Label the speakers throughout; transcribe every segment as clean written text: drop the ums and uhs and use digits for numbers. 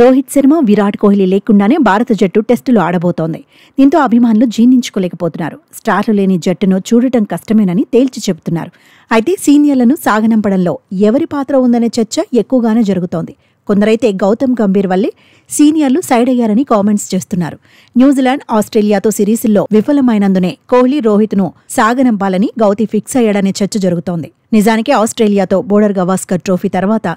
Speaker 1: రోహిత్ శర్మ, విరాట్ కోహ్లీ లేకుండానే భారత జట్టు టెస్టులు ఆడబోతోంది. దీంతో అభిమానులు జీర్ణించుకోలేకపోతున్నారు. స్టార్లు లేని జట్టును చూడటం కష్టమేనని తేల్చి చెబుతున్నారు. అయితే సీనియర్లను సాగనంపడంలో ఎవరి పాత్ర ఉందనే చర్చ ఎక్కువగానే జరుగుతోంది. కొందరైతే గౌతమ్ గంభీర్ వల్లే సీనియర్లు సైడ్ అయ్యారని కామెంట్స్ చేస్తున్నారు. న్యూజిలాండ్, ఆస్ట్రేలియాతో సిరీసుల్లో విఫలమైనందునే కోహ్లీ, రోహిత్ను సాగనంపాలని గౌతీ ఫిక్స్ అయ్యాడనే చర్చ జరుగుతోంది. నిజానికి ఆస్ట్రేలియాతో బోర్డర్ గవాస్కర్ ట్రోఫీ తర్వాత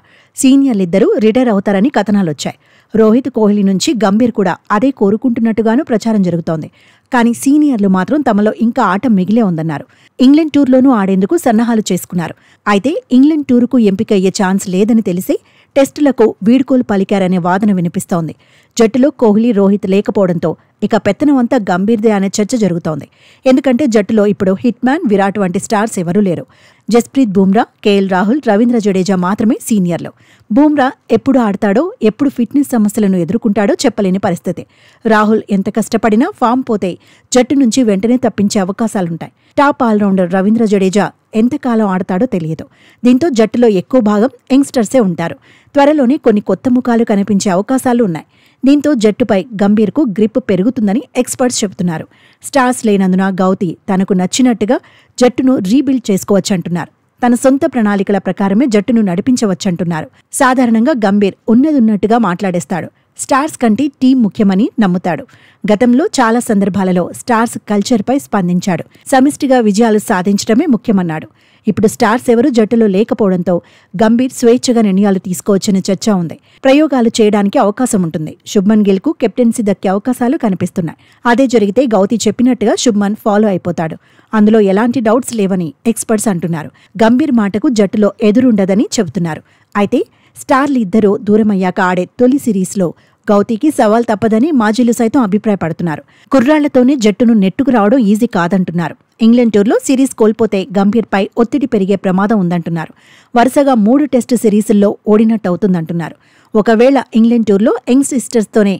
Speaker 1: సీనియర్లిద్దరూ రిటైర్ అవుతారని కథనాలొచ్చాయి. రోహిత్, కోహ్లీ నుంచి గంభీర్ కూడా అదే కోరుకుంటున్నట్టుగానూ ప్రచారం జరుగుతోంది. కానీ సీనియర్లు మాత్రం తమలో ఇంకా ఆట మిగిలే ఉందన్నారు. ఇంగ్లాండ్ టూర్లోనూ ఆడేందుకు సన్నాహాలు చేసుకున్నారు. అయితే ఇంగ్లాండ్ టూరుకు ఎంపికయ్యే ఛాన్స్ లేదని తెలిసి టెస్టులకు వీడ్కోలు పలికారనే వాదన వినిపిస్తోంది. జట్టులో కోహ్లీ, రోహిత్ లేకపోవడంతో ఇక పెత్తనమంతా గంభీర్దే అనే చర్చ జరుగుతోంది. ఎందుకంటే జట్టులో ఇప్పుడు హిట్ మ్యాన్, విరాట్ వంటి స్టార్స్ ఎవరూ లేరు. జస్ప్రీత్ బుమ్రా, కేఎల్ రాహుల్, రవీంద్ర జడేజా మాత్రమే సీనియర్లు. బుమ్రా ఎప్పుడు ఆడతాడో, ఎప్పుడు ఫిట్నెస్ సమస్యలను ఎదుర్కొంటాడో చెప్పలేని పరిస్థితి. రాహుల్ ఎంత కష్టపడినా ఫామ్ పోతే జట్టు నుంచి వెంటనే తప్పించే అవకాశాలుంటాయి. టాప్ ఆల్రౌండర్ రవీంద్ర జడేజా ఎంతకాలం ఆడతాడో తెలియదు. దీంతో జట్టులో ఎక్కువ భాగం యంగ్స్టర్సే ఉంటారు. త్వరలోనే కొన్ని కొత్త ముఖాలు కనిపించే అవకాశాలు ఉన్నాయి. దీంతో జట్టుపై గంభీర్కు గ్రిప్ పెరుగుతుందని ఎక్స్పర్ట్స్ చెబుతున్నారు. స్టార్స్ లేనందున గౌతీ తనకు నచ్చినట్టుగా జట్టును రీబిల్డ్ చేసుకోవచ్చంటున్నారు. తన సొంత ప్రణాళికల ప్రకారమే జట్టును నడిపించవచ్చంటున్నారు. సాధారణంగా గంభీర్ ఉన్నదున్నట్టుగా మాట్లాడేస్తాడు. స్టార్స్ కంటే టీం ముఖ్యమని నమ్ముతాడు. గతంలో చాలా సందర్భాలలో స్టార్స్ కల్చర్పై స్పందించాడు. సమిష్టిగా విజయాలు సాధించడమే ముఖ్యమన్నాడు. ఇప్పుడు స్టార్స్ ఎవరూ జట్టులో లేకపోవడంతో గంభీర్ స్వేచ్ఛగా నిర్ణయాలు తీసుకోవచ్చనే చర్చ ఉంది. ప్రయోగాలు చేయడానికి అవకాశం ఉంటుంది. శుభ్మన్ గిల్కు కెప్టెన్సీ దక్కే అవకాశాలు కనిపిస్తున్నాయి. అదే జరిగితే గౌతీ చెప్పినట్టుగా శుభ్మన్ ఫాలో అయిపోతాడు. అందులో ఎలాంటి డౌట్స్ లేవని ఎక్స్పర్ట్స్ అంటున్నారు. గంభీర్ మాటకు జట్టులో ఎదురుండదని చెబుతున్నారు. అయితే స్టార్లు ఇద్దరూ దూరమయ్యాక ఆడే తొలి సిరీస్లో గౌతీకి సవాల్ తప్పదని మాజీలు సైతం అభిప్రాయపడుతున్నారు. కుర్రాళ్లతోనే జట్టును నెట్టుకు రావడం ఈజీ కాదంటున్నారు. ఇంగ్లాండ్ టూర్లో సిరీస్ కోల్పోతే గంభీర్పై ఒత్తిడి పెరిగే ప్రమాదం ఉందంటున్నారు. వరుసగా 3 టెస్టు సిరీసుల్లో ఓడినట్టవుతుందంటున్నారు. ఒకవేళ ఇంగ్లాండ్ టూర్లో యంగ్ సిస్టర్స్తోనే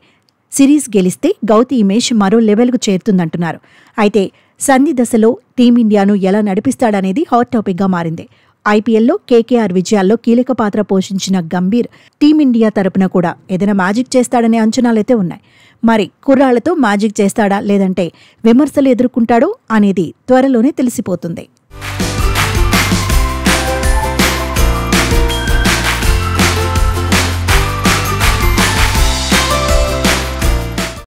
Speaker 1: సిరీస్ గెలిస్తే గౌతీ ఇమేజ్ మరో లెవెల్కు చేరుతుందంటున్నారు. అయితే సంధి దశలో టీమిండియాను ఎలా నడిపిస్తాడనేది హాట్ టాపిక్గా మారింది. ఐపీఎల్లో కేకేఆర్ విజయాల్లో కీలక పాత్ర పోషించిన గంభీర్ టీమిండియా తరపున కూడా ఏదైనా మ్యాజిక్ చేస్తాడనే అంచనాలైతే ఉన్నాయి. మరి కుర్రాళ్లతో మ్యాజిక్ చేస్తాడా, లేదంటే విమర్శలు ఎదుర్కొంటాడో అనేది త్వరలోనే తెలిసిపోతుంది.